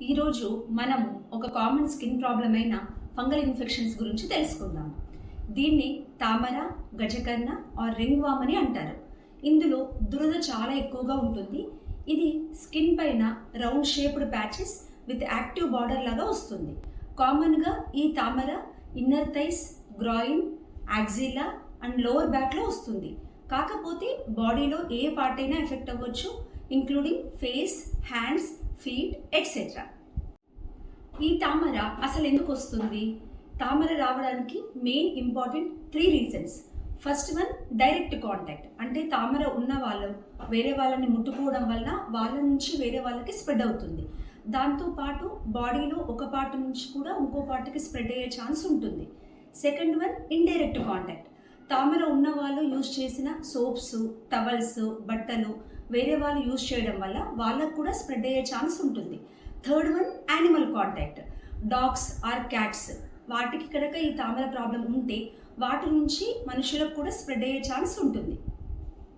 ఈరోజు మనము ఒక కామన్ స్కిన్ ప్రాబ్లం అయిన ఫంగల్ ఇన్ఫెక్షన్స్ గురించి తెలుసుకుందాం. దీన్ని తామర, గజకర్ణ ఆర్ రింగ్ వామ్ అని అంటారు. ఇందులో దురద చాలా ఎక్కువగా ఉంటుంది. ఇది స్కిన్ పైన round shaped patches with active border లాగా వస్తుంది. కామన్గా ఈ తామర inner thighs, groin, axilla and lower బ్యాక్లో వస్తుంది. కాకపోతే బాడీలో ఏ పార్ట్ అయినా ఎఫెక్ట్ అవ్వచ్చు, including face, hands, feet etcetera. ఈ తామర అసలు ఎందుకు వస్తుంది? తామర రావడానికి main important 3 reasons. First one, direct contact. అంటే తామర ఉన్న వాళ్ళు వేరే వాళ్ళని ముట్టుకోవడం వల్ల వాళ్ళ నుంచి వేరే వాళ్ళకి స్ప్రెడ్ అవుతుంది. దాంతోపాటు బాడీలో ఒక పార్ట్ నుంచి కూడా ఇంకో పార్ట్కి స్ప్రెడ్ అయ్యే ఛాన్స్ ఉంటుంది. Second one, indirect contact. తామర ఉన్న వాళ్ళు యూజ్ చేసిన సోప్స్, టవల్స్, బట్టలు వేరే వాళ్ళు యూజ్ చేయడం వల్ల వాళ్ళకు కూడా స్ప్రెడ్ అయ్యే ఛాన్స్ ఉంటుంది. Third one, animal contact. Dogs or cats, వాటికి కనుక ఈ తామర ప్రాబ్లం ఉంటే వాటి నుంచి మనుషులకు కూడా స్ప్రెడ్ అయ్యే ఛాన్స్ ఉంటుంది.